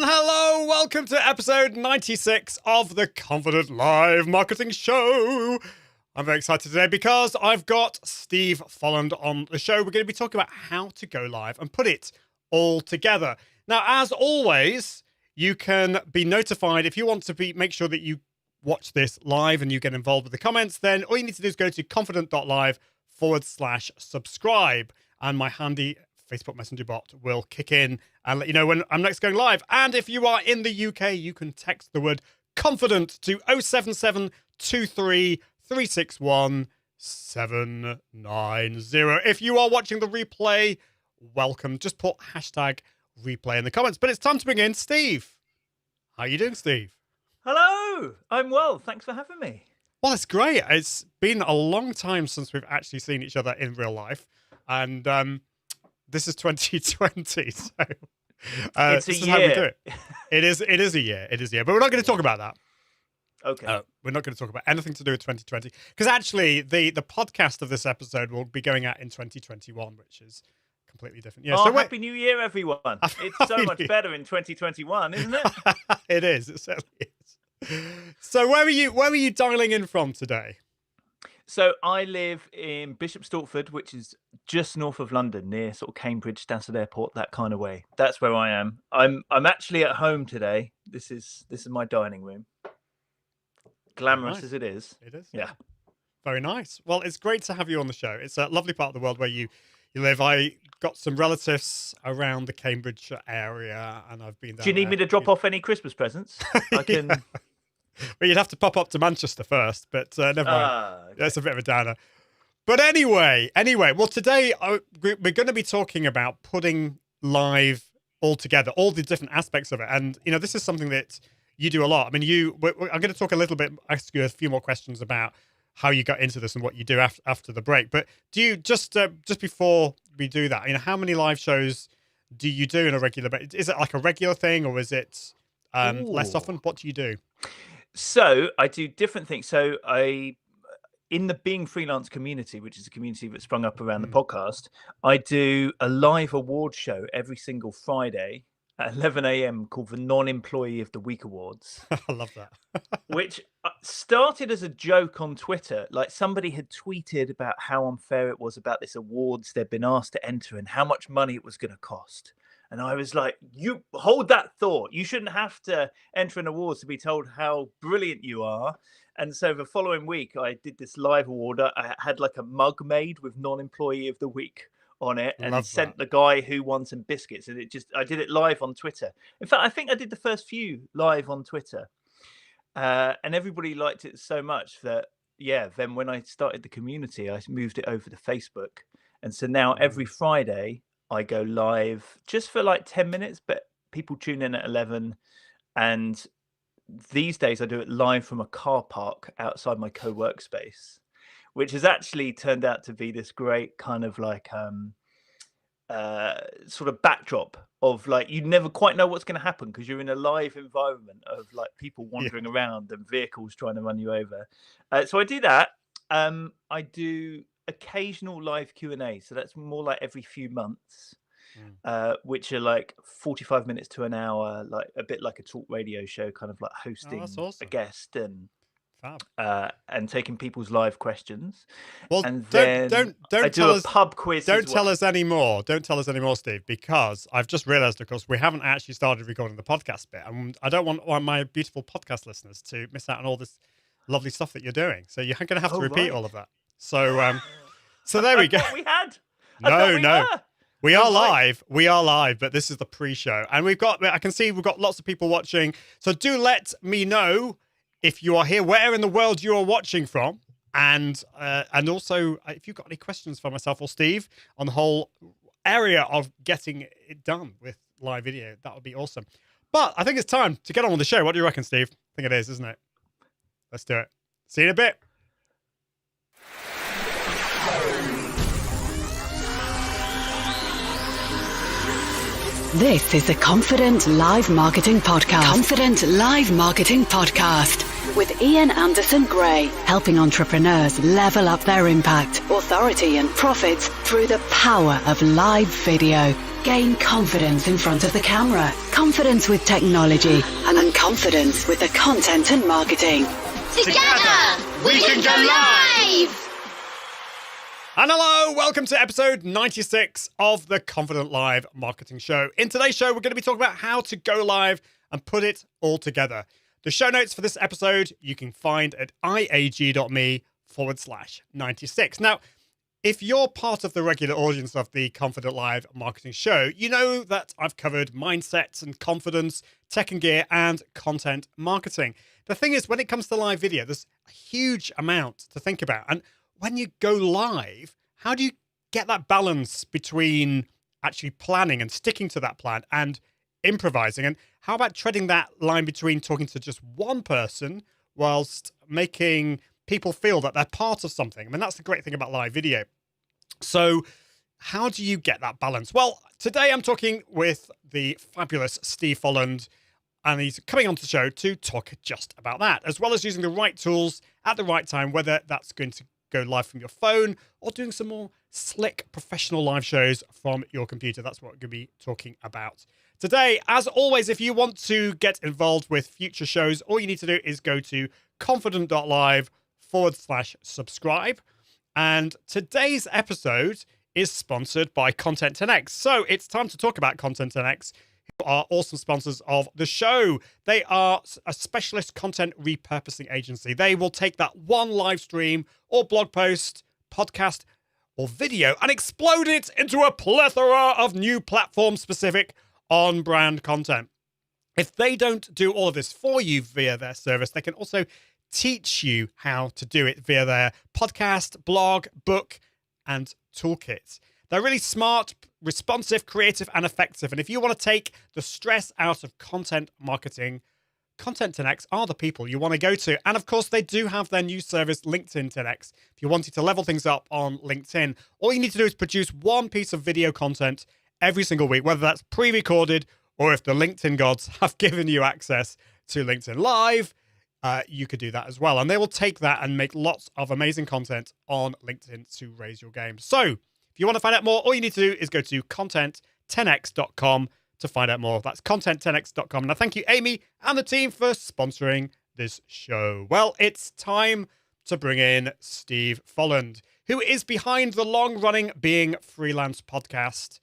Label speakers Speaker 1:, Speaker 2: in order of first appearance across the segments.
Speaker 1: hello, welcome to episode 96 of the Confident Live Marketing Show. I'm very excited today because I've got Steve Folland on the show. We're going to be talking about how to go live and put it all together. Now, as always, you can be notified if you want to make sure that you watch this live and you get involved with the comments. Then all you need to do is go to confident.live/subscribe, and my handy Facebook Messenger bot will kick in and let you know when I'm next going live. And if you are in the UK, you can text the word confident to 07723 361 790. If you are watching the replay, welcome. Just put hashtag replay in the comments. But it's time to bring in Steve. How are you doing, Steve?
Speaker 2: Hello. I'm well. Thanks for having me.
Speaker 1: Well, it's great. It's been a long time since we've actually seen each other in real life. And this is 2020. So
Speaker 2: it's
Speaker 1: this
Speaker 2: a
Speaker 1: is how we do
Speaker 2: year.
Speaker 1: it. It is a year. It is a year. But we're not going to talk about that.
Speaker 2: Okay.
Speaker 1: We're not going to talk about anything to do with 2020. Because actually, the podcast of this episode will be going out in 2021, which is completely different. Yeah. So
Speaker 2: Happy New Year, everyone. It's so much better in 2021, isn't it?
Speaker 1: It is. It certainly is. So where are you dialing in from today?
Speaker 2: So I live in Bishop Stortford, which is just north of London, near sort of Cambridge, Stansted Airport, that kind of way. That's where I am. I'm actually at home today. This is my dining room. Glamorous as it is.
Speaker 1: It is.
Speaker 2: Yeah.
Speaker 1: Very nice. Well, it's great to have you on the show. It's a lovely part of the world where you live. I got some relatives around the Cambridge area, and I've been there.
Speaker 2: Do you need me to drop off any Christmas presents? I can.
Speaker 1: Yeah. Well, you'd have to pop up to Manchester first, but never mind.
Speaker 2: Okay.
Speaker 1: That's a bit of a downer. But anyway, well, today we're going to be talking about putting live all together, all the different aspects of it. And, this is something that you do a lot. I mean, I'm going to talk a little bit, ask you a few more questions about how you got into this and what you do after the break. But do you, just before we do that, how many live shows do you do on a regular basis? Is it like a regular thing, or is it less often? What do you do?
Speaker 2: So I do different things. So in the Being Freelance community, which is a community that sprung up around the podcast, I do a live award show every single Friday at 11 a.m. called the Non-Employee of the Week Awards.
Speaker 1: I love that.
Speaker 2: Which started as a joke on Twitter. Like, somebody had tweeted about how unfair it was about this awards they'd been asked to enter and how much money it was going to cost. And I was like, you hold that thought. You shouldn't have to enter an awards to be told how brilliant you are. And so the following week, I did this live award. I had like a mug made with Non-Employee of the Week on it, and sent the guy who won some biscuits. And I did it live on Twitter. In fact, I think I did the first few live on Twitter. And everybody liked it so much that, then when I started the community, I moved it over to Facebook. And so now every Friday, I go live just for like 10 minutes, but people tune in at 11. And these days I do it live from a car park outside my co-work space, which has actually turned out to be this great kind of like sort of backdrop of like, you never quite know what's going to happen because you're in a live environment of like people wandering around and vehicles trying to run you over. So I do that. I do occasional live Q&A, so that's more like every few months, which are like 45 minutes to an hour, like a bit like a talk radio show, kind of like hosting a guest and taking people's live questions.
Speaker 1: Well,
Speaker 2: and
Speaker 1: don't
Speaker 2: I do a pub quiz.
Speaker 1: Don't tell us anymore. Don't tell us anymore, Steve, because I've just realised, of course, we haven't actually started recording the podcast bit, and I don't want my beautiful podcast listeners to miss out on all this lovely stuff that you're doing. So you're going to have to repeat all of that. So, so there we go.
Speaker 2: We had.
Speaker 1: No. We are live. We are live, but this is the pre-show, and I can see we've got lots of people watching. So do let me know if you are here, where in the world you are watching from, and also if you've got any questions for myself or Steve on the whole area of getting it done with live video, that would be awesome. But I think it's time to get on with the show. What do you reckon, Steve? I think it is, isn't it? Let's do it. See you in a bit.
Speaker 3: This is the Confident Live Marketing Podcast. Confident Live Marketing Podcast with Ian Anderson Gray, helping entrepreneurs level up their impact, authority, and profits through the power of live video. Gain confidence in front of the camera, confidence with technology, and confidence with the content and marketing.
Speaker 4: Together, we can go live!
Speaker 1: And hello, welcome to episode 96 of the Confident Live Marketing Show. In today's show, we're going to be talking about how to go live and put it all together. The show notes for this episode you can find at iag.me/96. Now, if you're part of the regular audience of the Confident Live Marketing Show, you know that I've covered mindsets and confidence, tech and gear, and content marketing. The thing is, when it comes to live video, there's a huge amount to think about. And when you go live, how do you get that balance between actually planning and sticking to that plan and improvising? And how about treading that line between talking to just one person whilst making people feel that they're part of something? I mean, that's the great thing about live video. So how do you get that balance? Well, today I'm talking with the fabulous Steve Folland, and he's coming onto the show to talk just about that, as well as using the right tools at the right time, whether that's going to go live from your phone or doing some more slick professional live shows from your computer. That's what we're going to be talking about today. As always, if you want to get involved with future shows, all you need to do is go to confident.live/subscribe. And today's episode is sponsored by Content 10X. So it's time to talk about Content 10X, who are awesome sponsors of the show. They are a specialist content repurposing agency. They will take that one live stream or blog post, podcast, or video and explode it into a plethora of new platform-specific on-brand content. If they don't do all of this for you via their service, they can also teach you how to do it via their podcast, blog, book, and toolkit. They're really smart, responsive, creative, and effective. And if you want to take the stress out of content marketing, Content 10X are the people you want to go to. And of course, they do have their new service, LinkedIn 10X. If you're wanting to level things up on LinkedIn, all you need to do is produce one piece of video content every single week, whether that's pre-recorded or if the LinkedIn gods have given you access to LinkedIn Live, you could do that as well. And they will take that and make lots of amazing content on LinkedIn to raise your game. So if you want to find out more, all you need to do is go to content10x.com to find out more. That's content10x.com. And I thank you, Amy, and the team for sponsoring this show. Well, it's time to bring in Steve Folland, who is behind the long-running Being Freelance podcast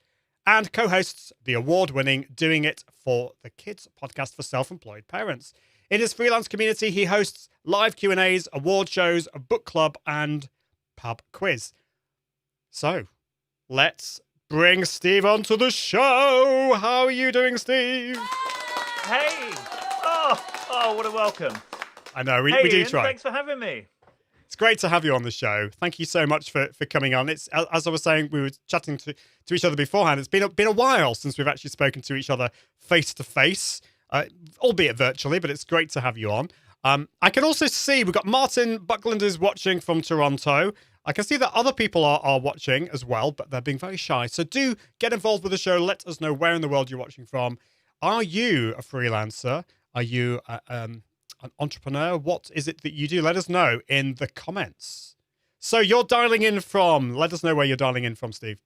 Speaker 1: and co-hosts the award-winning Doing It for the Kids podcast for self-employed parents. In his freelance community, he hosts live Q&As, award shows, a book club, and pub quiz. So, let's bring Steve onto the show. How are you doing, Steve?
Speaker 2: Hey! Oh, what a welcome.
Speaker 1: I know, we do
Speaker 2: Ian,
Speaker 1: try.
Speaker 2: Thanks for having me.
Speaker 1: It's great to have you on the show. Thank you so much for coming on. It's, as I was saying, we were chatting to each other beforehand. It's been a while since we've actually spoken to each other face to face, albeit virtually, but it's great to have you on. I can also see we've got Martin Buckland is watching from Toronto. I can see that other people are watching as well, but they're being very shy. So do get involved with the show. Let us know where in the world you're watching from. Are you a freelancer? Are you an entrepreneur? What is it that you do? Let us know in the comments. So you're dialing in from, let us know where you're dialing in from, Steve.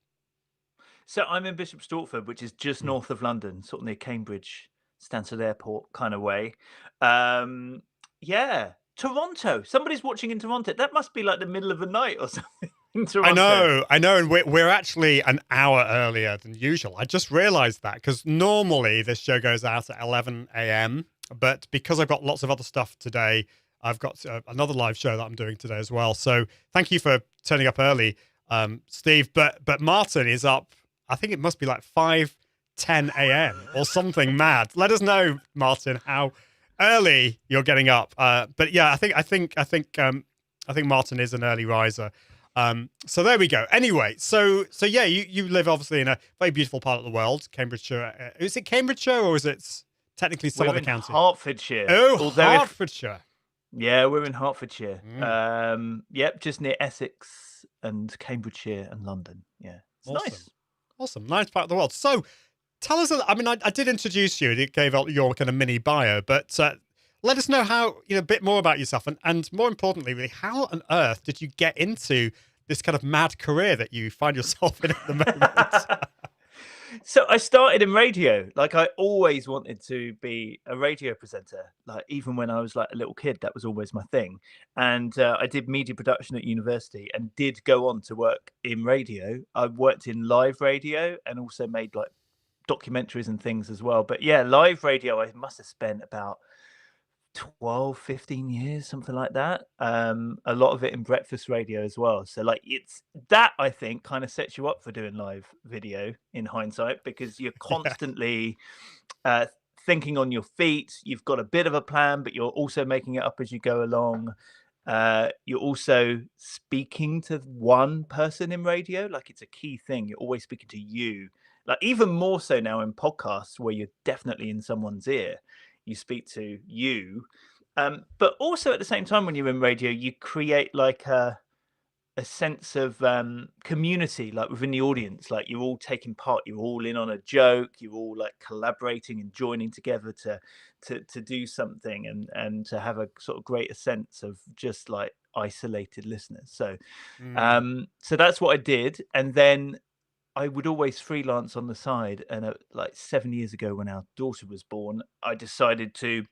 Speaker 2: So I'm in Bishop Stortford, which is just north of London, sort of near Cambridge, Stansted Airport kind of way. Yeah. Toronto. Somebody's watching in Toronto. That must be like the middle of the night or something in Toronto.
Speaker 1: I know. And we're actually an hour earlier than usual. I just realized that because normally this show goes out at 11 a.m. But because I've got lots of other stuff today, I've got another live show that I'm doing today as well. So thank you for turning up early, Steve. But Martin is up, I think it must be like 5:10 a.m. or something mad. Let us know, Martin, how early you're getting up. But yeah, I think Martin is an early riser. So there we go. Anyway, so yeah, you live obviously in a very beautiful part of the world, Cambridgeshire. Is it Cambridgeshire or is it technically some other county?
Speaker 2: Hertfordshire.
Speaker 1: Oh, Hertfordshire.
Speaker 2: Yeah, we're in Hertfordshire.
Speaker 1: Mm.
Speaker 2: Yep, just near Essex and Cambridgeshire and London. Yeah, it's
Speaker 1: Awesome.
Speaker 2: nice.
Speaker 1: Awesome, nice part of the world. So tell us, I mean, I did introduce you, it gave out your kind of mini bio, but let us know how, a bit more about yourself and more importantly, really, how on earth did you get into this kind of mad career that you find yourself in at the moment?
Speaker 2: So I started in radio. Like I always wanted to be a radio presenter. Like even when I was like a little kid, that was always my thing. And I did media production at university and did go on to work in radio. I worked in live radio and also made like documentaries and things as well. But yeah, live radio, I must have spent about 12-15 years, something like that. A lot of it in breakfast radio as well. So like it's that, I think, kind of sets you up for doing live video in hindsight, because you're constantly thinking on your feet. You've got a bit of a plan, but you're also making it up as you go along. You're also speaking to one person in radio. Like it's a key thing. You're always speaking to you. Like even more so now in podcasts, where you're definitely in someone's ear. You speak to you, but also at the same time when you're in radio, you create like a sense of community, like within the audience. Like you're all taking part, you're all in on a joke, you're all like collaborating and joining together to do something, and to have a sort of greater sense of just like isolated listeners. So so that's what I did, and then I would always freelance on the side. And like 7 years ago, when our daughter was born, I decided to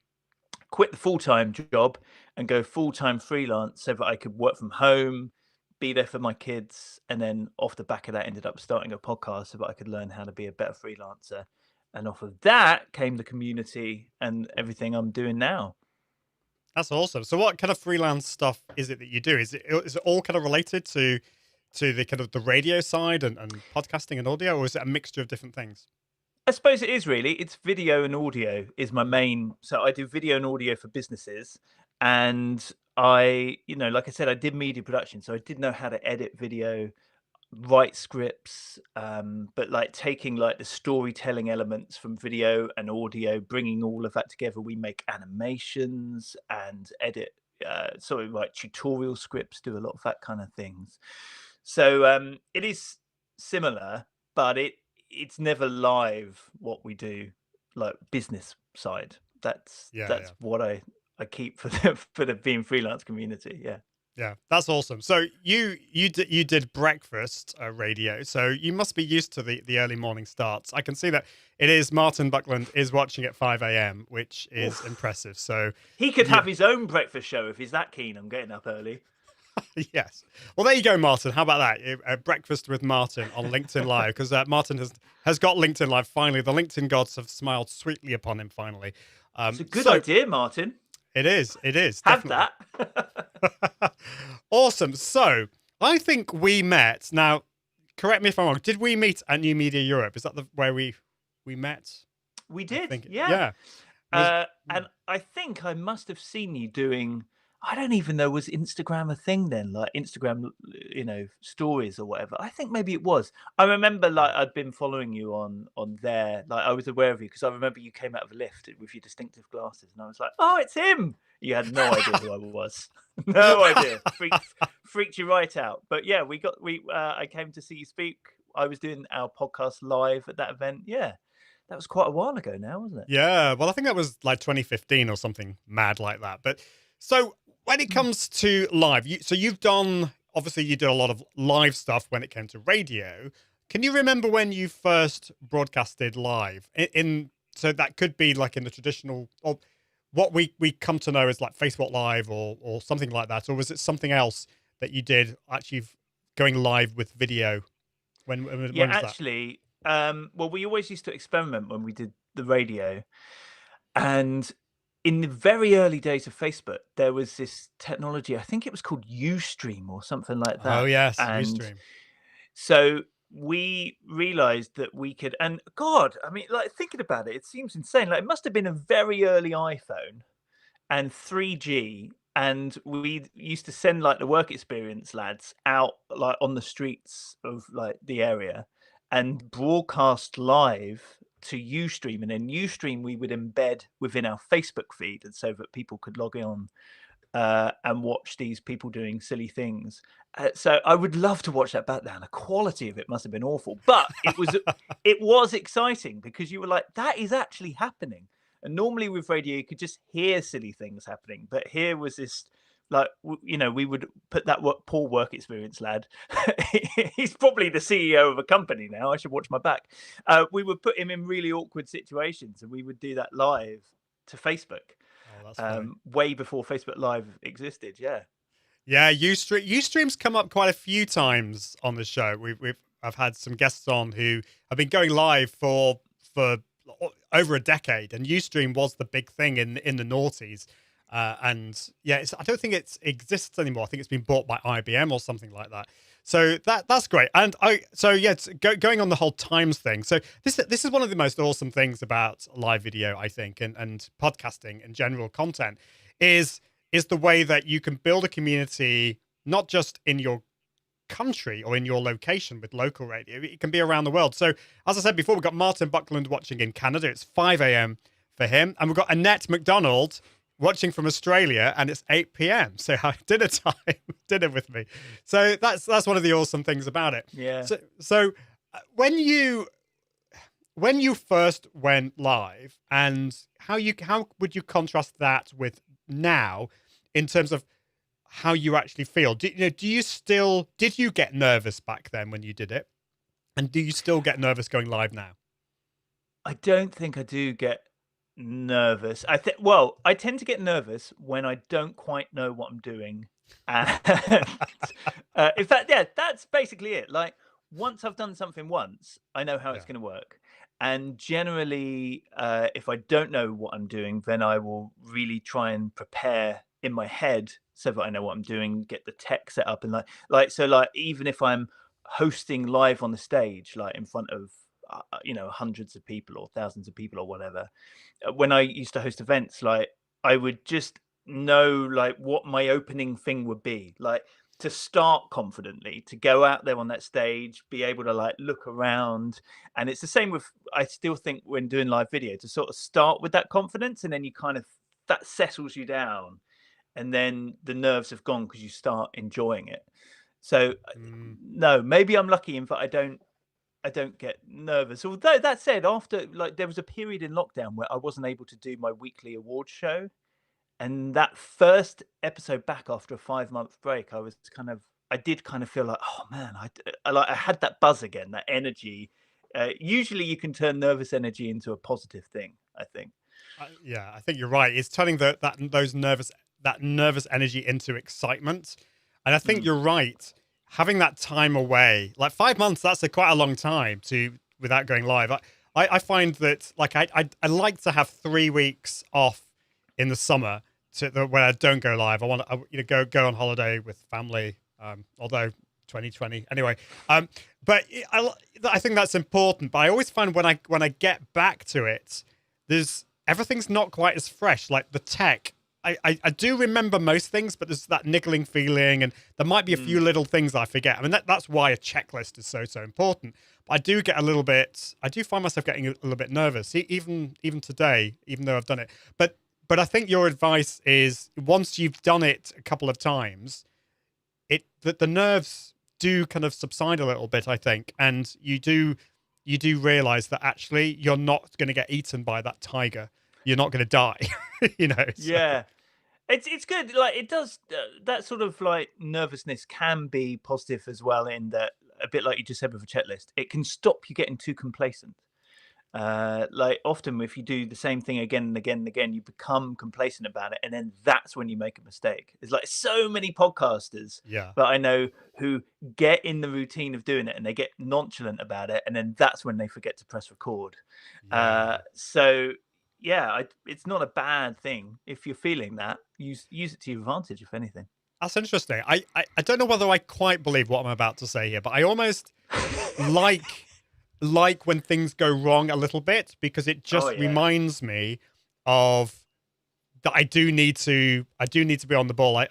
Speaker 2: quit the full-time job and go full-time freelance so that I could work from home, be there for my kids. And then off the back of that, ended up starting a podcast so that I could learn how to be a better freelancer. And off of that came the community and everything I'm doing now.
Speaker 1: That's awesome. So what kind of freelance stuff is it that you do? Is it all kind of related to the kind of the radio side and podcasting and audio, or is it a mixture of different things?
Speaker 2: I suppose it is really. It's video and audio is my main. So I do video and audio for businesses, and I, like I said, I did media production, so I did know how to edit video, write scripts, but like taking like the storytelling elements from video and audio, bringing all of that together. We make animations and edit, write tutorial scripts, do a lot of that kind of things. So it is similar, but it's never live what we do, like business side. That's what I keep for the Being Freelance community. Yeah,
Speaker 1: that's awesome. So you did breakfast radio, so you must be used to the early morning starts. I can see that it is Martin Buckland is watching at 5 a.m, which is impressive. So
Speaker 2: he could have his own breakfast show if he's that keen on getting up early.
Speaker 1: Yes. Well, there you go, Martin. How about that? Breakfast with Martin on LinkedIn Live, because Martin has got LinkedIn Live finally. The LinkedIn gods have smiled sweetly upon him finally.
Speaker 2: It's a good idea, Martin.
Speaker 1: It is.
Speaker 2: Have
Speaker 1: definitely.
Speaker 2: that.
Speaker 1: Awesome. So I think we met. Now, correct me if I'm wrong. Did we meet at New Media Europe? Is that where we met?
Speaker 2: We did.
Speaker 1: Yeah.
Speaker 2: And I think I must have seen you doing. I don't even know, was Instagram a thing then? Like Instagram, stories or whatever. I think maybe it was. I remember like I'd been following you on there. Like I was aware of you because I remember you came out of a lift with your distinctive glasses, and I was like, "Oh, it's him." You had no idea who I was. No idea. Freaked you right out. But yeah, I came to see you speak. I was doing our podcast live at that event. Yeah. That was quite a while ago now, wasn't it?
Speaker 1: Yeah. Well, I think that was like 2015 or something mad like that. But so when it comes to live, you've done, obviously you did a lot of live stuff when it came to radio. Can you remember when you first broadcasted live? So that could be like in the traditional, or what we come to know as like Facebook Live or something like that, or was it something else that you did actually going live with video? When was
Speaker 2: actually, well, we always used to experiment when we did the radio, and in the very early days of Facebook, there was this technology. I think it was called Ustream or something like that.
Speaker 1: Oh yes, Ustream.
Speaker 2: So we realized that we could, and God, I mean, like thinking about it, it seems insane. Like it must have been a very early iPhone and 3G, and we used to send like the work experience lads out like on the streets of like the area and broadcast live to Ustream, and then Ustream we would embed within our Facebook feed, and so that people could log on and watch these people doing silly things. So I would love to watch that back now. The quality of it must have been awful, but it was exciting because you were like, that is actually happening. And normally with radio, you could just hear silly things happening, but here was this Like, we would put that poor work experience lad. He's probably the CEO of a company now. I should watch my back. We would put him in really awkward situations, and we would do that live to Facebook.
Speaker 1: Oh, that's funny.
Speaker 2: Way before Facebook Live existed. Yeah.
Speaker 1: Yeah, Ustream's come up quite a few times on the show. I've had some guests on who have been going live for over a decade, and Ustream was the big thing in the noughties. And yeah, I don't think it exists anymore. I think it's been bought by IBM or something like that. So that's great. And going on the whole times thing. So this is one of the most awesome things about live video, I think, and podcasting and general content is the way that you can build a community, not just in your country or in your location with local radio. It can be around the world. So as I said before, we've got Martin Buckland watching in Canada. It's 5 a.m. for him. And we've got Annette McDonald watching from Australia, and it's 8 p.m. So dinner time, dinner with me. So that's one of the awesome things about it.
Speaker 2: Yeah.
Speaker 1: So when you first went live, and how would you contrast that with now in terms of how you actually feel? Did you get nervous back then when you did it? And do you still get nervous going live now?
Speaker 2: I don't think I do get nervous. I tend to get nervous when I don't quite know what I'm doing. And in fact, yeah, that's basically it. Like, once I've done something once, I know how it's going to work. And generally, if I don't know what I'm doing, then I will really try and prepare in my head so that I know what I'm doing, get the tech set up, and like even if I'm hosting live on the stage, like in front of hundreds of people or thousands of people or whatever. When I used to host events, like, I would just know like what my opening thing would be, like, to start confidently, to go out there on that stage, be able to like look around. And it's the same with, I still think, when doing live video, to sort of start with that confidence, and then you kind of, that settles you down, and then the nerves have gone because you start enjoying it. So no, maybe I'm lucky in that I don't get nervous. Although that said, after, like, there was a period in lockdown where I wasn't able to do my weekly award show, and that first episode back after a 5-month break, I did kind of feel like, oh man, I had that buzz again, that energy. Usually you can turn nervous energy into a positive thing, I think.
Speaker 1: Yeah, I think you're right. It's turning that nervous energy into excitement. And I think you're right. Having that time away, like 5 months, that's quite a long time without going live. I find that, like, I like to have 3 weeks off in the summer when I don't go live. I want to go on holiday with family, although 2020 anyway. But I think that's important. But I always find when I get back to it, everything's not quite as fresh. Like the tech, I do remember most things, but there's that niggling feeling, and there might be a few little things I forget. I mean, that's why a checklist is so important. But I do get I do find myself getting a little bit nervous, even today, even though I've done it. But I think your advice is, once you've done it a couple of times, the nerves do kind of subside a little bit, I think, and you do realize that actually you're not going to get eaten by that tiger. You're not going to die, So.
Speaker 2: Yeah. It's good. Like, it does, that sort of like nervousness can be positive as well, in that, a bit like you just said with a checklist, it can stop you getting too complacent. Like, often if you do the same thing again and again and again, you become complacent about it, and then that's when you make a mistake. There's like so many podcasters that I know who get in the routine of doing it, and they get nonchalant about it, and then that's when they forget to press record. So yeah, it's not a bad thing if you're feeling that. Use it to your advantage, if anything.
Speaker 1: That's interesting. I don't know whether I quite believe what I'm about to say here, but I almost like when things go wrong a little bit, because it just reminds me of that I do need to be on the ball. I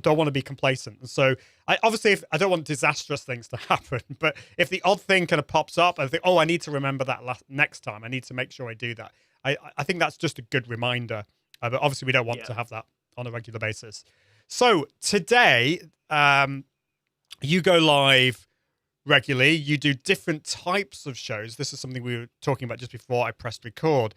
Speaker 1: don't want to be complacent. And so obviously, if I don't want disastrous things to happen, but if the odd thing kind of pops up, I think, I need to remember that next time. I need to make sure I do that. I think that's just a good reminder. But obviously, we don't want to have that on a regular basis. So today, you go live regularly. You do different types of shows. This is something we were talking about just before I pressed record.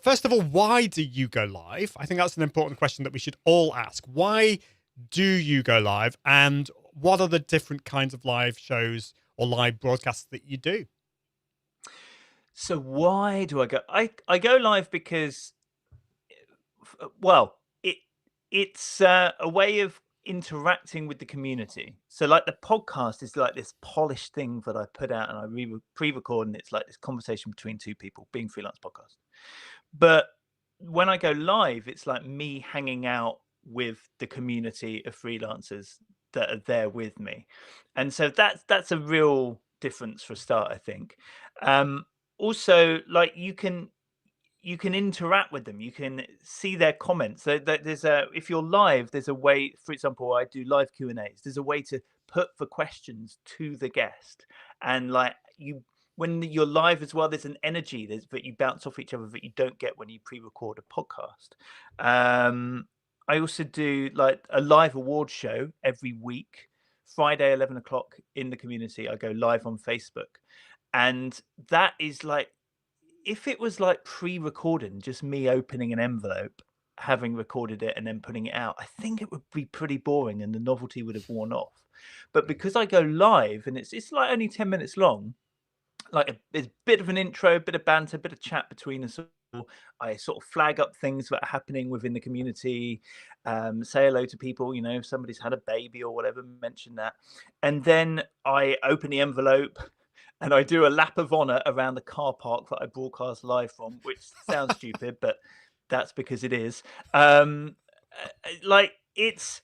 Speaker 1: first of all, why do you go live? I think that's an important question that we should all ask. Why do you go live, and what are the different kinds of live shows or live broadcasts that you do?
Speaker 2: So why do I go? I go live because, well, it's a way of interacting with the community. So like the podcast is like this polished thing that I put out and I pre-record, and it's like this conversation between two people, Being Freelance podcast. But when I go live, it's like me hanging out with the community of freelancers that are there with me. And so that's a real difference for a start, I think. Also, like you can interact with them, you can see their comments. So there's if you're live, there's a way. For example, I do live Q&As. There's a way to put the questions to the guest, and like when you're live as well, there's an energy that you bounce off each other that you don't get when you pre-record a podcast. I also do like a live award show every week, Friday 11 o'clock in the community. I go live on Facebook, and that is like, if it was like pre-recorded, just me opening an envelope, having recorded it and then putting it out, I think it would be pretty boring and the novelty would have worn off. But because I go live and it's like only 10 minutes long, like there's a bit of an intro, bit of banter, bit of chat between us all. I sort of flag up things that are happening within the community, say hello to people, you know, if somebody's had a baby or whatever, mention that. And then I open the envelope, and I do a lap of honor around the car park that I broadcast live from, which sounds stupid, but that's because it is. Like it's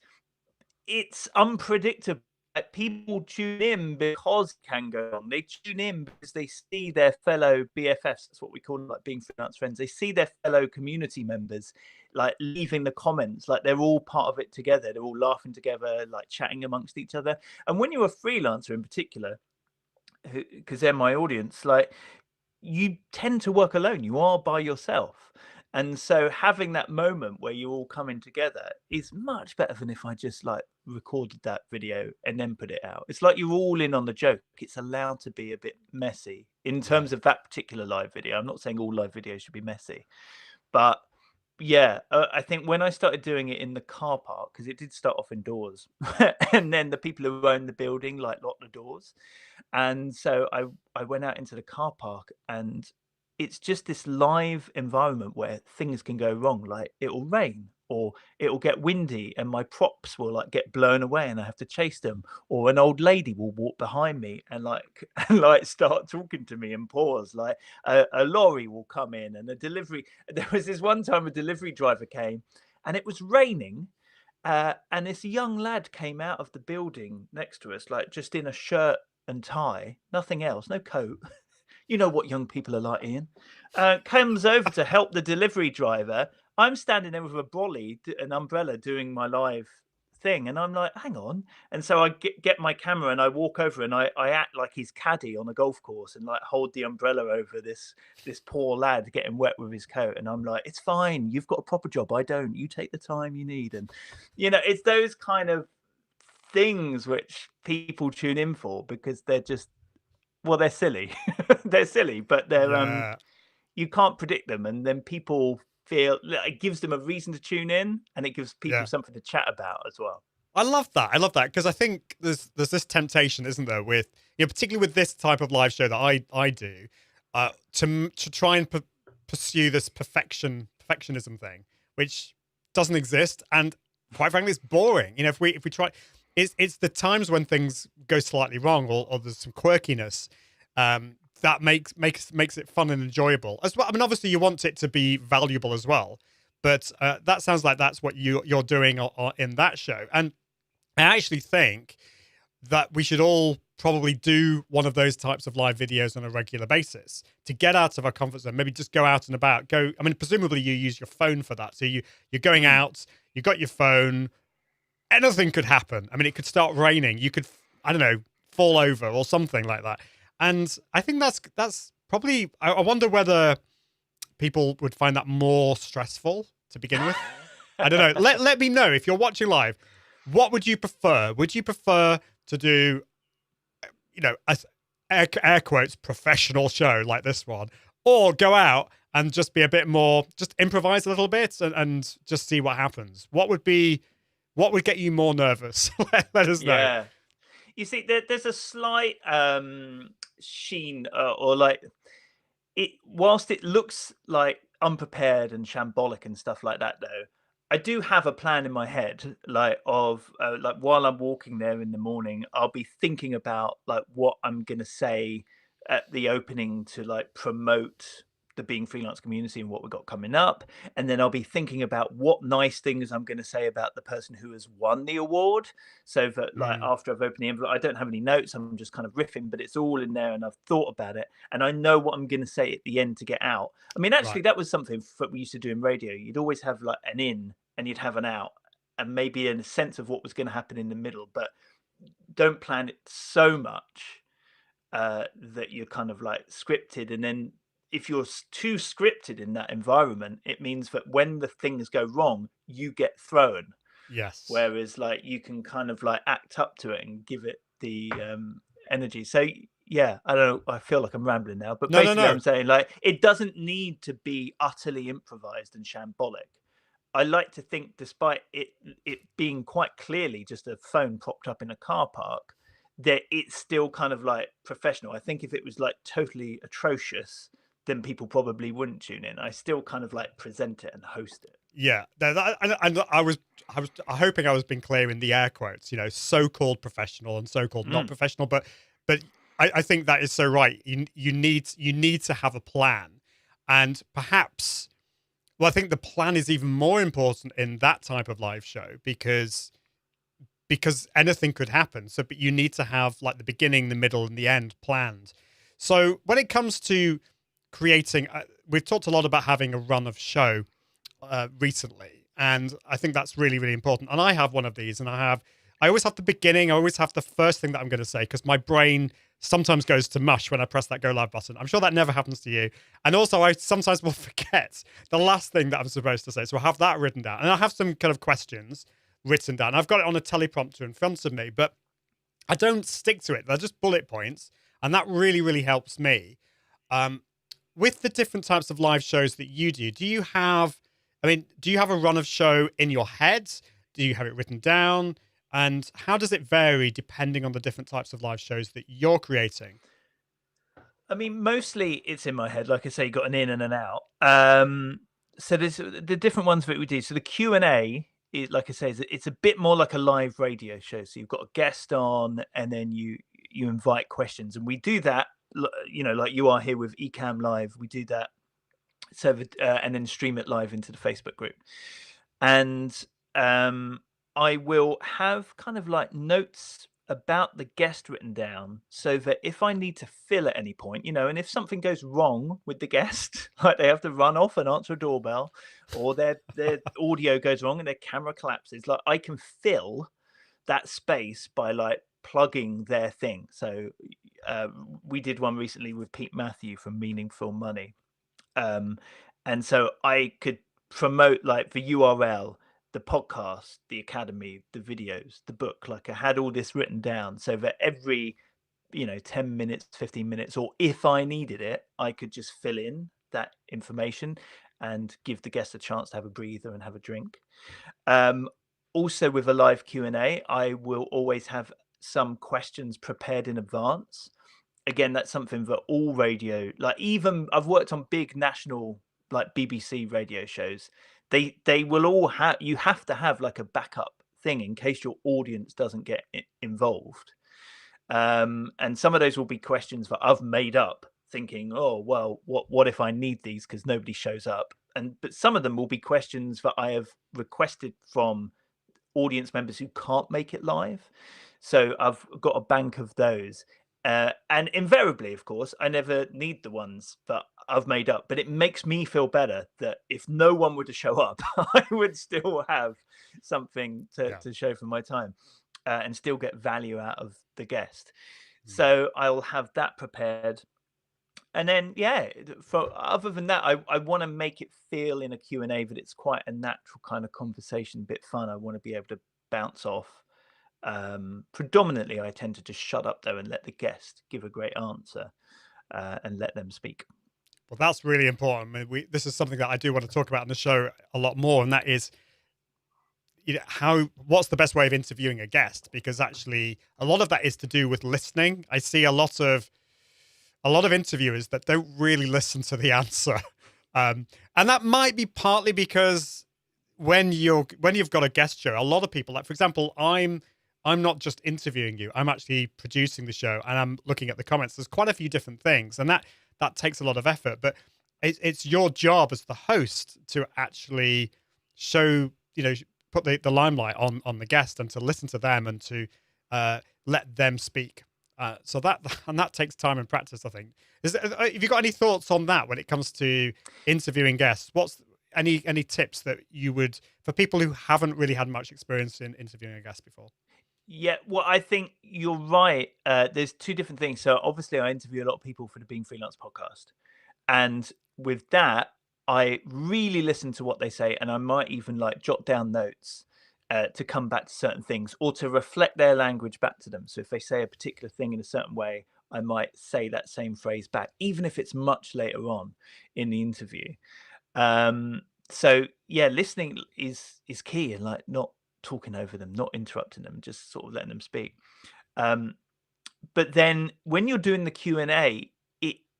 Speaker 2: unpredictable. Like, people tune in because it can go on. They tune in because they see their fellow BFFs. That's what we call them, like Being Freelance friends. They see their fellow community members, like leaving the comments, like they're all part of it together. They're all laughing together, like chatting amongst each other. And when you're a freelancer in particular, because they're my audience, like you tend to work alone. You are by yourself. And so having that moment where you're all coming together is much better than if I just like recorded that video and then put it out. It's like you're all in on the joke. It's allowed to be a bit messy in terms of that particular live video. I'm not saying all live videos should be messy, but yeah, I think when I started doing it in the car park, because it did start off indoors, and then the people who own the building like locked the doors, and so I went out into the car park, and it's just this live environment where things can go wrong. Like it'll rain, or it'll get windy, and my props will like get blown away, and I have to chase them, or an old lady will walk behind me and like start talking to me and pause. Like a lorry will come in, and a delivery. There was this one time a delivery driver came, and it was raining, and this young lad came out of the building next to us, like just in a shirt and tie, nothing else, no coat. You know what young people are like, Ian. Comes over to help the delivery driver. I'm standing there with a brolly, an umbrella, doing my live thing, and I'm like, hang on. And so I get my camera and I walk over, and I act like he's caddy on a golf course, and like hold the umbrella over this poor lad getting wet with his coat. And I'm like, it's fine. You've got a proper job. I don't. You take the time you need. And you know, it's those kind of things which people tune in for, because they're just, well, they're silly. They're silly, but they're you can't predict them, and then people feel it gives them a reason to tune in, and it gives people something to chat about as well.
Speaker 1: I love that because I think there's this temptation, isn't there, with, you know, particularly with this type of live show that I do, to try and pursue this perfectionism thing, which doesn't exist, and quite frankly, it's boring. You know, if we try. It's the times when things go slightly wrong, or there's some quirkiness, that makes it fun and enjoyable as well. I mean, obviously you want it to be valuable as well, but that sounds like that's what you're doing in that show. And I actually think that we should all probably do one of those types of live videos on a regular basis to get out of our comfort zone. Maybe just go out and about. I mean, presumably you use your phone for that. So you're going out, you got your phone. Anything could happen. I mean, it could start raining. You could, I don't know, fall over or something like that. And I think that's probably, I wonder whether people would find that more stressful to begin with. I don't know. Let me know if you're watching live. What would you prefer? Would you prefer to do, you know, air quotes, professional show like this one, or go out and just be a bit more, just improvise a little bit and just see what happens? What would get you more nervous? Let us know.
Speaker 2: Yeah. You see, there's a slight sheen or like it. Whilst it looks like unprepared and shambolic and stuff like that, though, I do have a plan in my head, like of like while I'm walking there in the morning, I'll be thinking about like what I'm gonna say at the opening to like promote the Being Freelance community and what we've got coming up. And then I'll be thinking about what nice things I'm going to say about the person who has won the award. So that like after I've opened the envelope, I don't have any notes. I'm just kind of riffing, but it's all in there and I've thought about it. And I know what I'm going to say at the end to get out. I mean, actually, that was something that we used to do in radio. You'd always have like an in and you'd have an out and maybe a sense of what was going to happen in the middle, but don't plan it so much that you're kind of like scripted. And then if you're too scripted in that environment, it means that when the things go wrong, you get thrown.
Speaker 1: Yes.
Speaker 2: Whereas like you can kind of like act up to it and give it the energy. So yeah, I don't know. I feel like I'm rambling now, but basically I'm saying like it doesn't need to be utterly improvised and shambolic. I like to think, despite it being quite clearly just a phone propped up in a car park, that it's still kind of like professional. I think if it was like totally atrocious, then people probably wouldn't tune in. I still kind of like present it and host it.
Speaker 1: Yeah, I was hoping I was being clear in the air quotes, so-called professional and so-called not professional, but I think that is so right. You need to have a plan, and perhaps, well, I think the plan is even more important in that type of live show because anything could happen. So, but you need to have like the beginning, the middle, and the end planned. So when it comes to creating, we've talked a lot about having a run of show recently, and I think that's really, really important. And I have one of these, and I always have the beginning, I always have the first thing that I'm going to say, because my brain sometimes goes to mush when I press that go live button. I'm sure that never happens to you. And also I sometimes will forget the last thing that I'm supposed to say. So I have that written down, and I have some kind of questions written down. I've got it on a teleprompter in front of me, but I don't stick to it. They're just bullet points, and that really, really helps me. With the different types of live shows that you do you have a run of show in your head? Do you have it written down? And how does it vary depending on the different types of live shows that you're creating?
Speaker 2: I mean, mostly it's in my head. Like I say, you got an in and an out. So there's the different ones that we do. So the Q&A, like I say, it's a bit more like a live radio show. So you've got a guest on, and then you invite questions, and we do that. Like you are here with Ecamm Live, we do that. So and then stream it live into the Facebook group, and I will have kind of like notes about the guest written down, so that if I need to fill at any point, and if something goes wrong with the guest, like they have to run off and answer a doorbell, or their audio goes wrong and their camera collapses, like I can fill that space by like plugging their thing. So we did one recently with Pete Matthew from Meaningful Money, and so I could promote like the URL, the podcast, the academy, the videos, the book. Like I had all this written down, so that every 10 minutes, 15 minutes, or if I needed it, I could just fill in that information and give the guest a chance to have a breather and have a drink. Also with a live Q&A, I will always have some questions prepared in advance. Again, that's something that all radio, like even I've worked on big national like BBC radio shows, they will all have, you have to have like a backup thing in case your audience doesn't get involved. And some of those will be questions that I've made up, thinking, oh well, what if I need these because nobody shows up? But some of them will be questions that I have requested from audience members who can't make it live. So I've got a bank of those. And invariably, of course, I never need the ones that I've made up, but it makes me feel better that if no one were to show up, I would still have something to show for my time, and still get value out of the guest. So I'll have that prepared. And then, other than that, I want to make it feel in a Q&A that it's quite a natural kind of conversation, a bit fun. I want to be able to bounce off. Predominantly, I tend to just shut up though and let the guest give a great answer, and let them speak.
Speaker 1: Well, that's really important. I mean, this is something that I do want to talk about on the show a lot more, and that is, what's the best way of interviewing a guest? Because actually, a lot of that is to do with listening. I see a lot of interviewers that don't really listen to the answer, and that might be partly because when you've got a guest show, a lot of people, like for example, I'm not just interviewing you, I'm actually producing the show and I'm looking at the comments. There's quite a few different things, and that takes a lot of effort, but it's your job as the host to actually show, put the limelight on the guest and to listen to them and to let them speak. So that takes time and practice, I think. Have you got any thoughts on that when it comes to interviewing guests? What's any tips that you would, for people who haven't really had much experience in interviewing a guest before?
Speaker 2: Yeah, well, I think you're right. There's two different things. So obviously I interview a lot of people for the Being Freelance podcast. And with that, I really listen to what they say, and I might even like jot down notes to come back to certain things or to reflect their language back to them. So if they say a particular thing in a certain way, I might say that same phrase back, even if it's much later on in the interview. So yeah, listening is key, and like not talking over them, not interrupting them, just sort of letting them speak. But then when you're doing the Q&A,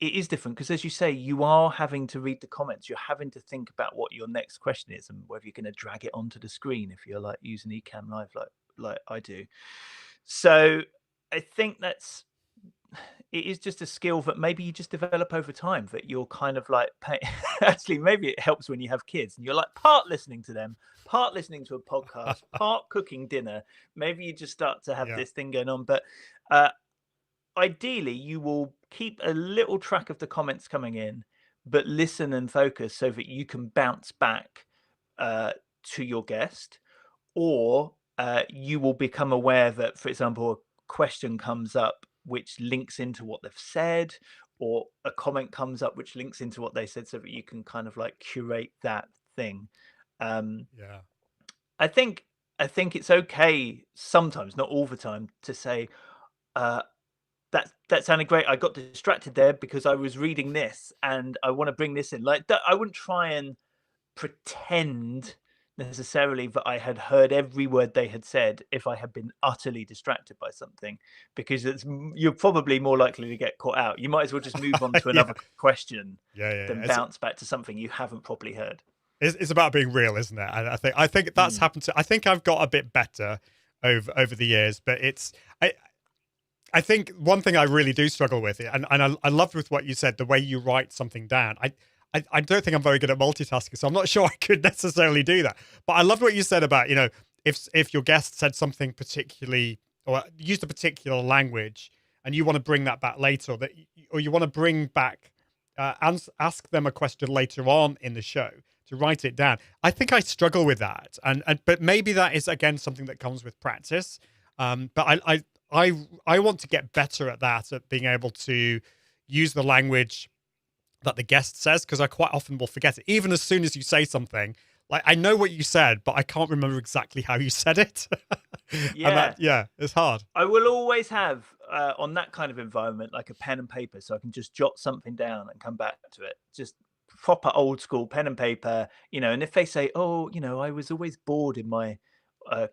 Speaker 2: it is different because, as you say, you are having to read the comments. You're having to think about what your next question is and whether you're going to drag it onto the screen if you're like using Ecamm Live like I do. So I think it is just a skill that maybe you just develop over time, that you're kind of like actually maybe it helps when you have kids and you're like part listening to them, part listening to a podcast, part cooking dinner. Maybe you just start to have this thing going on. But ideally you will keep a little track of the comments coming in, but listen and focus so that you can bounce back to your guest, or you will become aware that, for example, a question comes up which links into what they've said, or a comment comes up which links into what they said, so that you can kind of like curate that thing. I think it's okay sometimes, not all the time, to say that sounded great. I got distracted there because I was reading this and I want to bring this in. Like that, I wouldn't try and pretend necessarily that I had heard every word they had said if I had been utterly distracted by something, because you're probably more likely to get caught out. You might as well just move on to another question than bounce back to something you haven't properly heard.
Speaker 1: It's about being real, isn't it? And I think that's happened to. I think I've got a bit better over the years, but I think one thing I really do struggle with, and I loved with what you said, the way you write something down. I don't think I'm very good at multitasking, so I'm not sure I could necessarily do that. But I loved what you said about, if your guest said something particularly, or used a particular language, and you want to bring that back later, or you want to bring back, ask them a question later on in the show to write it down. I think I struggle with that, but maybe that is again something that comes with practice. But I want to get better at that, at being able to use the language that the guest says, because I quite often will forget it. Even as soon as you say something, like I know what you said, but I can't remember exactly how you said it. It's hard.
Speaker 2: I will always have on that kind of environment like a pen and paper, so I can just jot something down and come back to it. Just proper old school pen and paper, and if they say, oh, I was always bored in my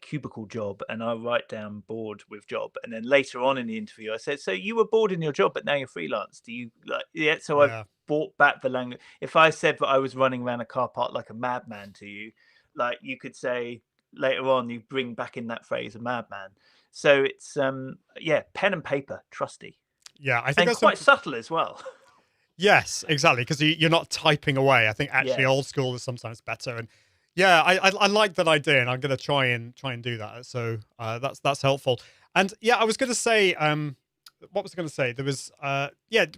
Speaker 2: cubicle job, and I write down bored with job, and then later on in the interview I said, so you were bored in your job but now you're freelance, do you like so I've brought back the language. If I said that I was running around a car park like a madman to you, like you could say later on, you bring back in that phrase, a madman. So it's pen and paper, trusty.
Speaker 1: I think
Speaker 2: that's quite subtle as well.
Speaker 1: Yes, exactly, because you're not typing away. I think actually old school is sometimes better. And I like that idea, and I'm going to try and do that. So that's helpful. And I was going to say, what was I going to say? There was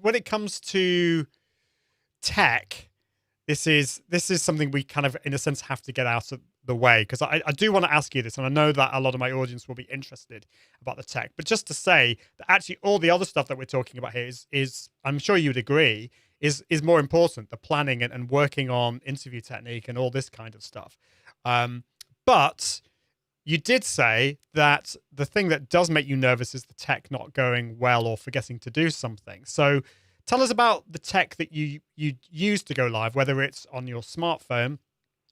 Speaker 1: when it comes to tech, this is something we kind of, in a sense, have to get out of the way, because I do want to ask you this, and I know that a lot of my audience will be interested about the tech. But just to say that actually all the other stuff that we're talking about here is I'm sure you'd agree, is more important, the planning and working on interview technique and all this kind of stuff. But you did say that the thing that does make you nervous is the tech not going well or forgetting to do something. So tell us about the tech that you use to go live, whether it's on your smartphone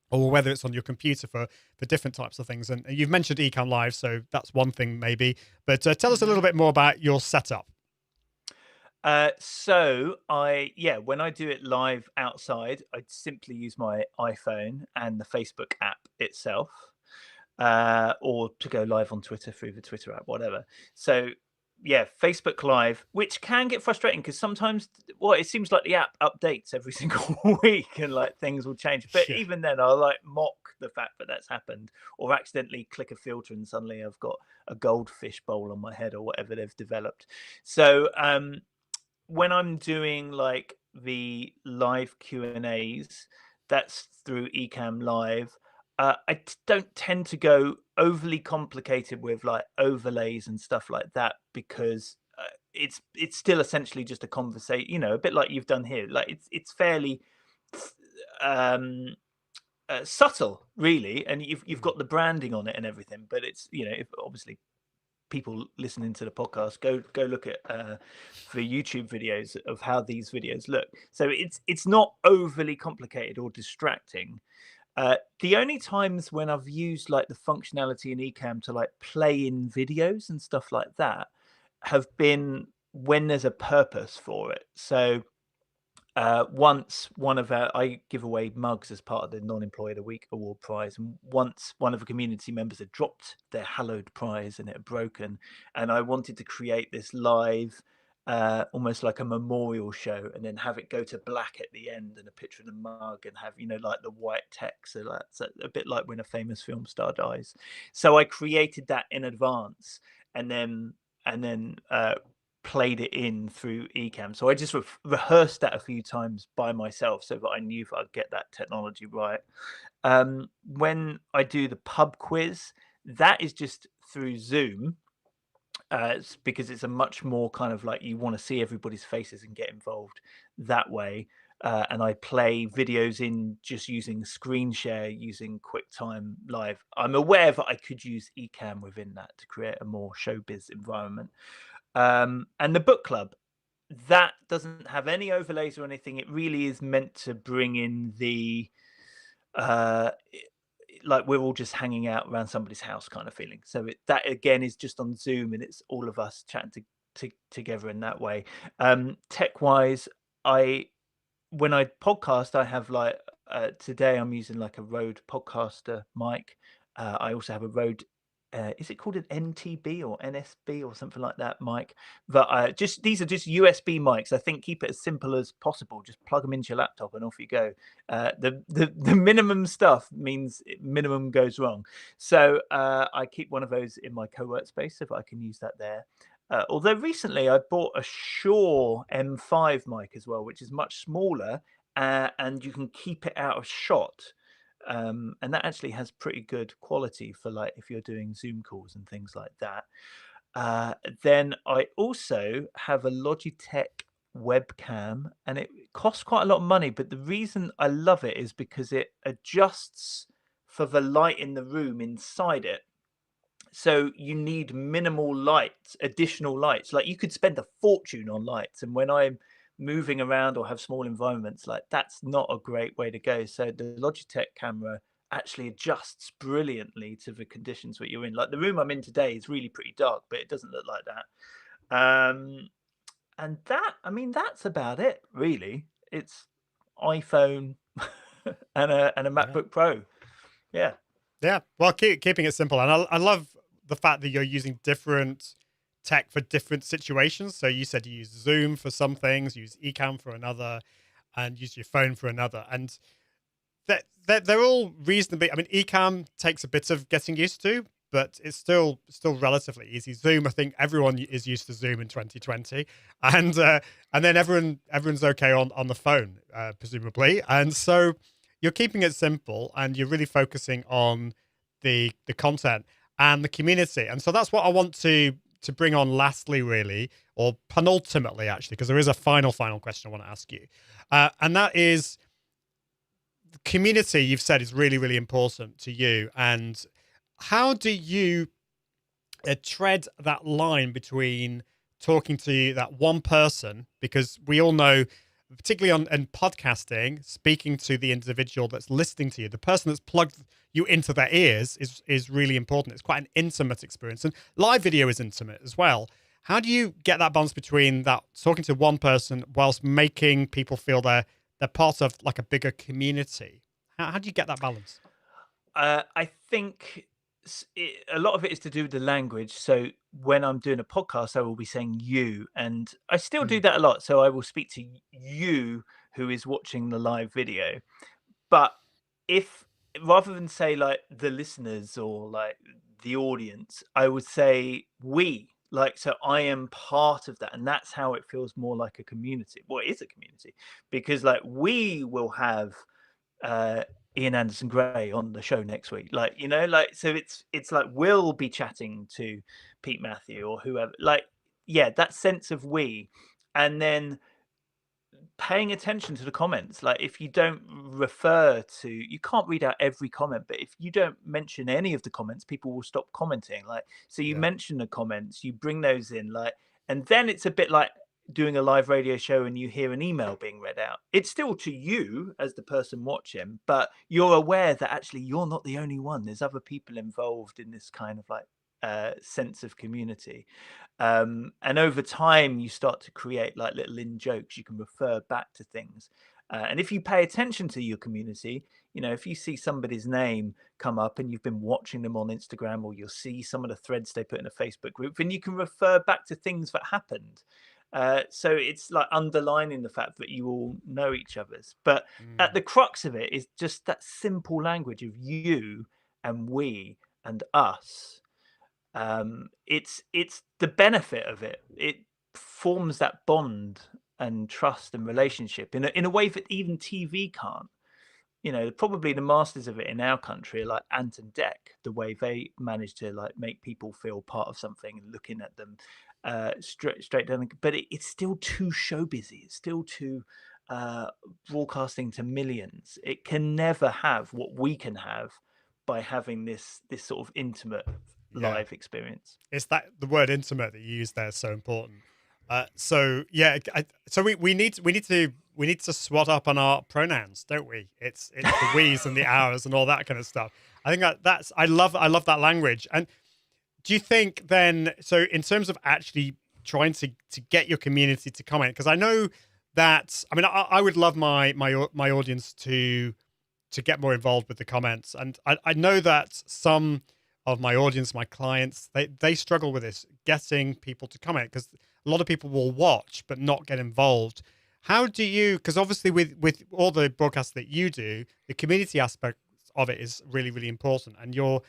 Speaker 1: or whether it's on your computer for different types of things. And you've mentioned Ecamm Live, so that's one thing maybe. But tell us a little bit more about your setup.
Speaker 2: When I do it live outside, I simply use my iPhone and the Facebook app itself, or to go live on Twitter through the Twitter app, whatever. So yeah, Facebook Live, which can get frustrating because sometimes, it seems like the app updates every single week and like things will change. But
Speaker 1: Yeah.
Speaker 2: even then, I'll like mock the fact that that's happened, or accidentally click a filter and suddenly I've got a goldfish bowl on my head or whatever they've developed. So when I'm doing like the live Q&As, that's through Ecamm Live. Don't tend to go overly complicated with like overlays and stuff like that because it's still essentially just a conversation, a bit like you've done here. Like it's fairly subtle, really, and you've got the branding on it and everything. But it's if obviously people listening to the podcast go look at for YouTube videos of how these videos look. So it's not overly complicated or distracting. The only times when I've used like the functionality in Ecamm to like play in videos and stuff like that have been when there's a purpose for it. So once I give away mugs as part of the Non-Employee of the Week award prize, and once one of the community members had dropped their hallowed prize and it had broken, and I wanted to create this live almost like a memorial show, and then have it go to black at the end and a picture of the mug and have like the white text, so that's a bit like when a famous film star dies. So I created that in advance and then played it in through Ecamm. So I just rehearsed that a few times by myself so that I knew that I'd get that technology right. When I do the pub quiz, that is just through Zoom. It's because it's a much more kind of like you want to see everybody's faces and get involved that way. And I play videos in just using screen share, using QuickTime Live. I'm aware that I could use Ecamm within that to create a more showbiz environment. And the book club, that doesn't have any overlays or anything. It really is meant to bring in the like we're all just hanging out around somebody's house kind of feeling. So that again is just on Zoom, and it's all of us chatting together in that way. Tech wise, when I podcast, I have like today I'm using like a Rode Podcaster mic. I also have a Rode is it called an NTB or NSB or something like that mic? But these are just USB mics. I think keep it as simple as possible. Just plug them into your laptop and off you go. The minimum stuff means minimum goes wrong. So I keep one of those in my co-work space so that I can use that there. Although recently I bought a Shure M5 mic as well, which is much smaller and you can keep it out of shot. And that actually has pretty good quality for like if you're doing Zoom calls and things like that. Then I also have a Logitech webcam, and it costs quite a lot of money, but the reason I love it is because it adjusts for the light in the room inside it. So you need minimal lights, additional lights. Like you could spend a fortune on lights, and when I'm moving around or have small environments, like that's not a great way to go. So the Logitech camera actually adjusts brilliantly to the conditions that you're in. Like the room I'm in today is really pretty dark, but it doesn't look like that. And that, I mean, that's about it really. It's iPhone and a MacBook Pro. Yeah.
Speaker 1: Well, keeping it simple, and I love the fact that you're using different tech for different situations. So you said you use Zoom for some things, use Ecamm for another, and use your phone for another. And they're all reasonably. I mean, Ecamm takes a bit of getting used to, but it's still relatively easy. Zoom, I think everyone is used to Zoom in 2020, and then everyone's okay on the phone, presumably. And so you're keeping it simple, and you're really focusing on the content and the community. And so that's what I want to bring on lastly, really, or penultimately, actually, because there is a final question I want to ask you. And that is the community you've said is really, really important to you. And how do you tread that line between talking to that one person, because we all know, particularly in podcasting, speaking to the individual that's listening to you, the person that's plugged you into their ears is really important. It's quite an intimate experience, and live video is intimate as well. How do you get that balance between that talking to one person whilst making people feel they're part of like a bigger community? How do you get that balance?
Speaker 2: I think a lot of it is to do with the language. So when I'm doing a podcast, I will be saying you, and I still do that a lot. So I will speak to you who is watching the live video. But if rather than say like the listeners or like the audience, I would say we. Like, so I am part of that, and that's how it feels more like a community. Well, it is a community because like we will have uh Ian Anderson Gray on the show next week, like, you know, like, so it's like we'll be chatting to Pete Matthew or whoever, like, yeah, that sense of we. And then paying attention to the comments, like if you don't refer to, you can't read out every comment, but if you don't mention any of the comments, people will stop commenting. Like, so you mention the comments, you bring those in, like, and then it's a bit like doing a live radio show and you hear an email being read out. It's still to you as the person watching, but you're aware that actually you're not the only one. There's other people involved in this kind of like sense of community. And over time you start to create like little in jokes. You can refer back to things, and if you pay attention to your community, you know, if you see somebody's name come up and you've been watching them on Instagram, or you'll see some of the threads they put in a Facebook group, then you can refer back to things that happened. So it's like underlining the fact that you all know each other's, but at the crux of it is just that simple language of you and we and us. It's the benefit of it. It forms that bond and trust and relationship in a way that even TV can't. You know, probably the masters of it in our country are like Ant and Dec, the way they manage to like make people feel part of something and looking at them straight down. But it's still too show busy. It's still too broadcasting to millions. It can never have what we can have by having this sort of intimate live experience.
Speaker 1: It's that the word intimate that you use there is so important. So yeah, so we need to swat up on our pronouns, don't we? It's the we's and the ours and all that kind of stuff. I think that's I love that language. And do you think then, so in terms of actually trying to get your community to comment, because I know that, I mean, I would love my audience to get more involved with the comments, and I know that some of my audience, my clients, they struggle with this, getting people to comment, because a lot of people will watch but not get involved. How do you, because obviously with all the broadcasts that you do, the community aspect of it is really, really important, and you're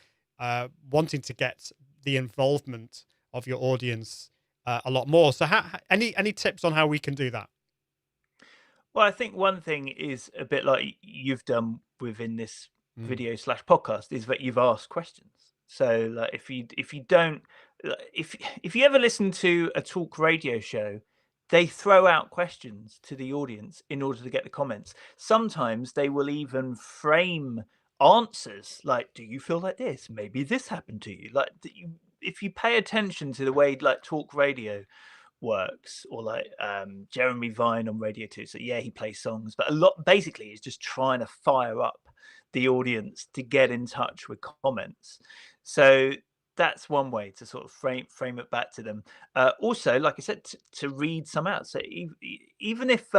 Speaker 1: wanting to get the involvement of your audience a lot more. So any tips on how we can do that?
Speaker 2: Well, I think one thing is a bit like you've done within this video / podcast, is that you've asked questions. So like if you don't, if you ever listen to a talk radio show, they throw out questions to the audience in order to get the comments. Sometimes they will even frame answers like, do you feel like this? Maybe this happened to you. Like, if you pay attention to the way like talk radio works, or like Jeremy Vine on Radio 2, so yeah, he plays songs, but a lot basically is just trying to fire up the audience to get in touch with comments. So that's one way to sort of frame it back to them. Also, like I said, to read some out. So even if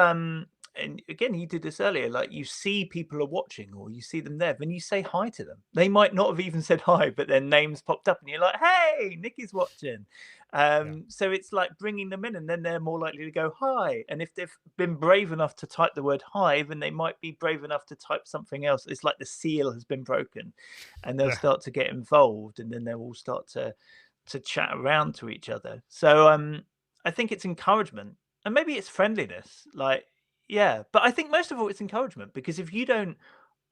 Speaker 2: and again, you did this earlier, like you see people are watching or you see them there, then you say hi to them. They might not have even said hi, but their names popped up and you're like, hey, Nikki's watching. So it's like bringing them in, and then they're more likely to go hi. And if they've been brave enough to type the word hi, then they might be brave enough to type something else. It's like the seal has been broken, and they'll start to get involved, and then they'll all start to chat around to each other. So I think it's encouragement, and maybe it's friendliness, like, yeah, but I think most of all it's encouragement, because if you don't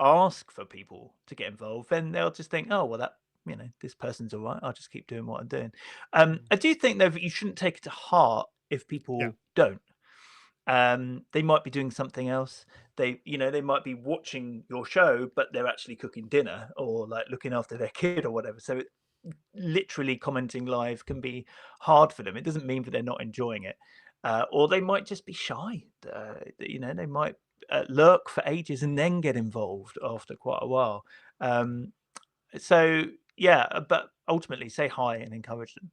Speaker 2: ask for people to get involved, then they'll just think, oh, well, that, you know, this person's all right, I'll just keep doing what I'm doing. I do think though that you shouldn't take it to heart if people don't. They might be doing something else. They might be watching your show, but they're actually cooking dinner or like looking after their kid or whatever. So literally commenting live can be hard for them. It doesn't mean that they're not enjoying it, or they might just be shy. They might lurk for ages and then get involved after quite a while. So yeah, but ultimately say hi and encourage them.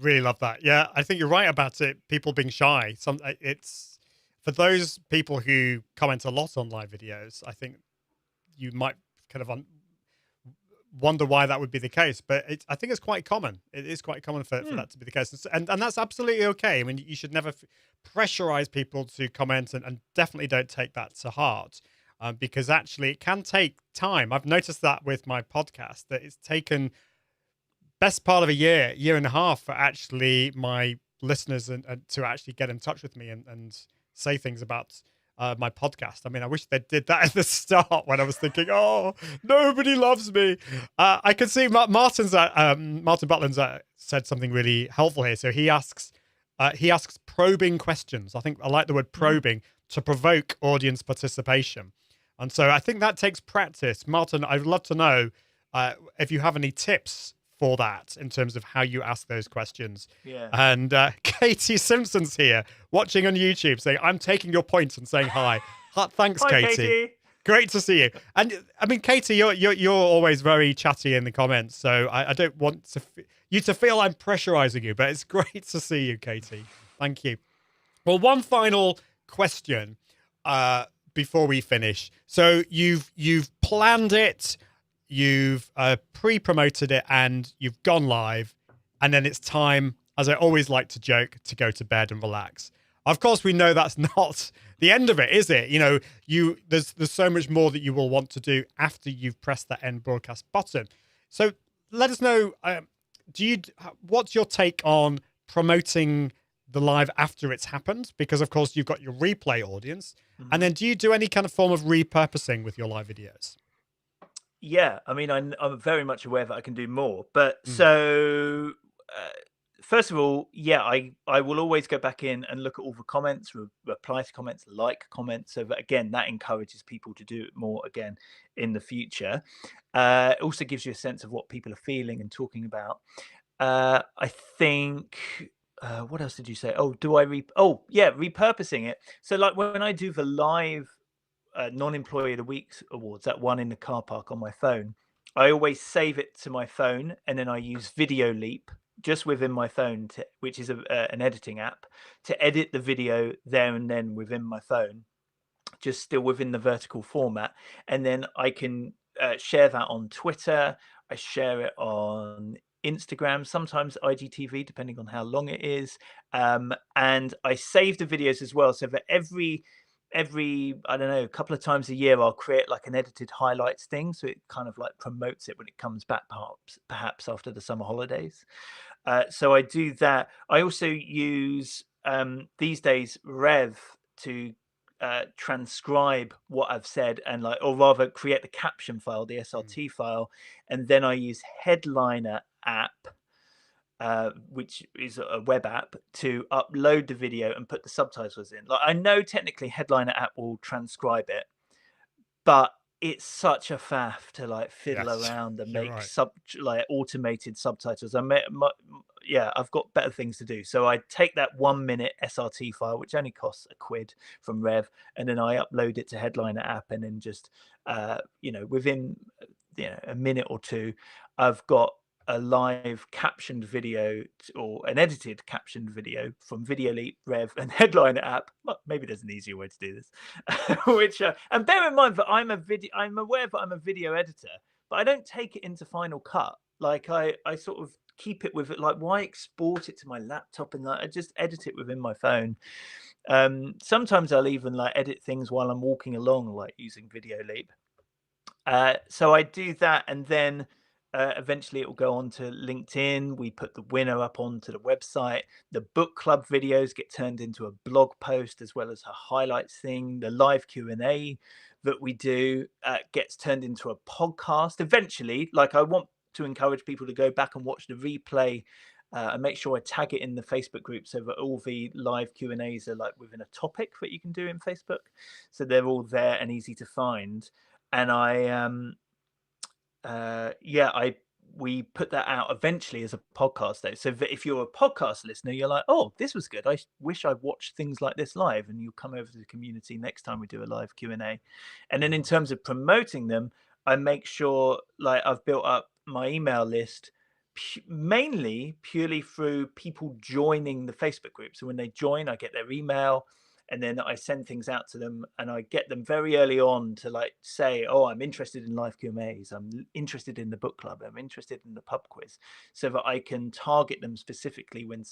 Speaker 1: Really love that. Yeah, I think you're right about it. People being shy. It's for those people who comment a lot on live videos. I think you might kind of wonder why that would be the case, but I think it's quite common. It is quite common for that to be the case, and that's absolutely okay. I mean, you should never pressurize people to comment, and definitely don't take that to heart, because actually it can take time. I've noticed that with my podcast, that it's taken best part of a year and a half for actually my listeners and to actually get in touch with me and say things about my podcast. I mean, I wish they did that at the start when I was thinking, oh, nobody loves me. I could see Martin Butland's said something really helpful here. So he asks probing questions. I think I like the word probing to provoke audience participation. And so I think that takes practice. Martin, I'd love to know if you have any tips for that in terms of how you ask those questions.
Speaker 2: Yeah.
Speaker 1: And Katie Simpson's here watching on YouTube saying, I'm taking your points and saying hi. Thanks,
Speaker 2: Hi,
Speaker 1: Katie. Great to see you. And I mean, Katie, you're always very chatty in the comments, so I don't want you to feel I'm pressurizing you, but it's great to see you, Katie. Thank you. Well, one final question before we finish. So you've planned it, you've pre-promoted it, and you've gone live, and then it's time, as I always like to joke, to go to bed and relax. Of course, we know that's not the end of it, is it? You know, there's so much more that you will want to do after you've pressed that end broadcast button. So let us know, what's your take on promoting the live after it's happened? Because of course you've got your replay audience, and then do you do any kind of form of repurposing with your live videos?
Speaker 2: Yeah, I mean, I'm very much aware that I can do more. But so, first of all, yeah, I will always go back in and look at all the comments, reply to comments, like comments. So that, again, that encourages people to do it more again in the future. It also gives you a sense of what people are feeling and talking about. I think, what else did you say? Oh, repurposing it. So like when I do the live non-employee of the week awards, that one in the car park on my phone, I always save it to my phone, and then I use Video Leap just within my phone, which is an editing app, to edit the video there and then within my phone, just still within the vertical format. And then I can share that on Twitter. I share it on Instagram, sometimes IGTV, depending on how long it is. And I save the videos as well, so that every I don't know, a couple of times a year I'll create like an edited highlights thing, so it kind of like promotes it when it comes back, perhaps after the summer holidays. So I do that. I also use these days Rev to transcribe what I've said, and like, or rather create the caption file, the SRT file, and then I use Headliner app, which is a web app, to upload the video and put the subtitles in. Like, I know technically Headliner app will transcribe it, but it's such a faff to like fiddle around and make like automated subtitles. I've got better things to do. So I take that 1 minute SRT file, which only costs £1 from Rev, and then I upload it to Headliner app, and then just within a minute or two, I've got a live captioned video or an edited captioned video from Video Leap, Rev, and Headliner app. Well, maybe there's an easier way to do this. Which and bear in mind that I'm aware that I'm a video editor, but I don't take it into Final Cut. Like I sort of keep it with it. Like, why export it to my laptop? And I just edit it within my phone. Sometimes I'll even like edit things while I'm walking along, like using Video Leap. So I do that, and then eventually it will go on to LinkedIn. We put the winner up onto the website. The book club videos get turned into a blog post, as well as a highlights thing. The live Q&A that we do gets turned into a podcast. Eventually, like, I want to encourage people to go back and watch the replay and make sure I tag it in the Facebook group, so that all the live Q&As are like within a topic that you can do in Facebook. So they're all there and easy to find. And I we put that out eventually as a podcast though. So that if you're a podcast listener, you're like, oh, this was good. I wish I watched things like this live, and you'll come over to the community next time we do a live Q&A. And then in terms of promoting them, I make sure like I've built up my email list mainly purely through people joining the Facebook group. So when they join, I get their email, and then I send things out to them, and I get them very early on to like say, oh, I'm interested in live Q&As, I'm interested in the book club, I'm interested in the pub quiz, so that I can target them specifically when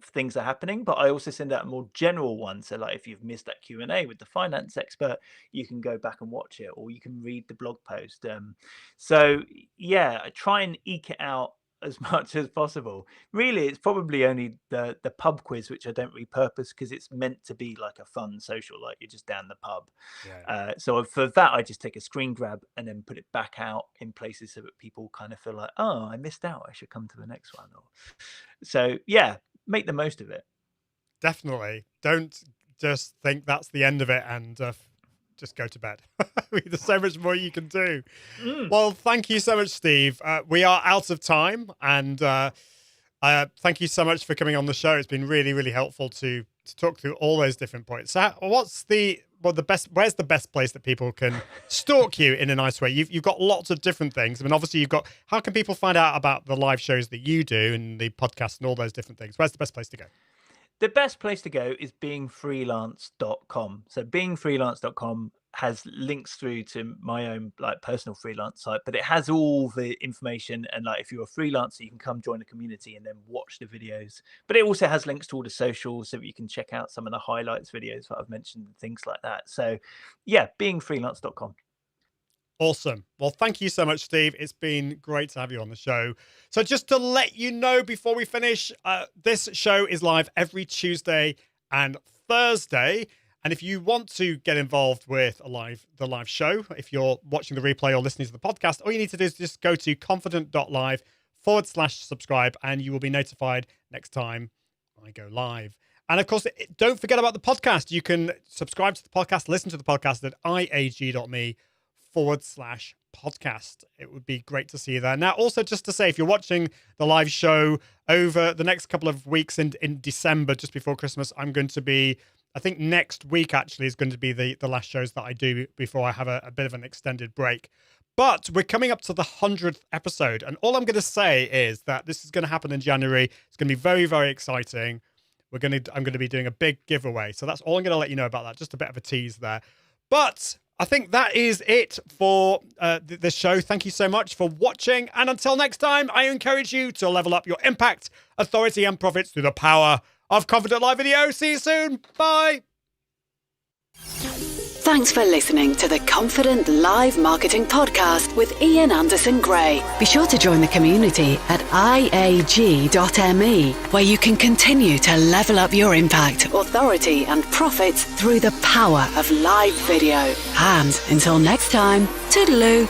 Speaker 2: things are happening. But I also send out a more general one. So like if you've missed that Q&A with the finance expert, you can go back and watch it, or you can read the blog post. So yeah, I try and eke it out as much as possible. Really, it's probably only the pub quiz which I don't repurpose, because it's meant to be like a fun social, like you're just down the pub. So for that, I just take a screen grab and then put it back out in places so that people kind of feel like, oh, I missed out, I should come to the next one. So yeah, make the most of it.
Speaker 1: Definitely. Don't just think that's the end of it and just go to bed. There's so much more you can do. Well, thank you so much, Steve. We are out of time, and thank you so much for coming on the show. It's been really, really helpful to talk through all those different points. So where's the best place that people can stalk you in a nice way? You've got lots of different things. I mean, obviously how can people find out about the live shows that you do and the podcast and all those different things? Where's the best place to go?
Speaker 2: The best place to go is beingfreelance.com. So beingfreelance.com has links through to my own like personal freelance site, but it has all the information. And like if you're a freelancer, you can come join the community and then watch the videos. But it also has links to all the socials, so that you can check out some of the highlights videos that I've mentioned and things like that. So yeah, beingfreelance.com.
Speaker 1: Awesome. Well, thank you so much, Steve. It's been great to have you on the show. So just to let you know before we finish, this show is live every Tuesday and Thursday. And if you want to get involved with the live show, if you're watching the replay or listening to the podcast, all you need to do is just go to confident.live/subscribe, and you will be notified next time I go live. And of course, don't forget about the podcast. You can subscribe to the podcast, listen to the podcast at iag.me/podcast. It would be great to see you there. Now, also just to say, if you're watching the live show over the next couple of weeks in December, just before Christmas, I'm going to be, I think next week actually is going to be the last shows that I do before I have a bit of an extended break. But we're coming up to the 100th episode, and all I'm going to say is that this is going to happen in January. It's going to be very, very exciting. I'm going to be doing a big giveaway. So that's all I'm going to let you know about that. Just a bit of a tease there. But I think that is it for this show. Thank you so much for watching. And until next time, I encourage you to level up your impact, authority, and profits through the power of Confident Live Video. See you soon. Bye.
Speaker 3: Thanks for listening to the Confident Live Marketing Podcast with Ian Anderson Gray. Be sure to join the community at iag.me, where you can continue to level up your impact, authority, and profits through the power of live video. And until next time, toodaloo.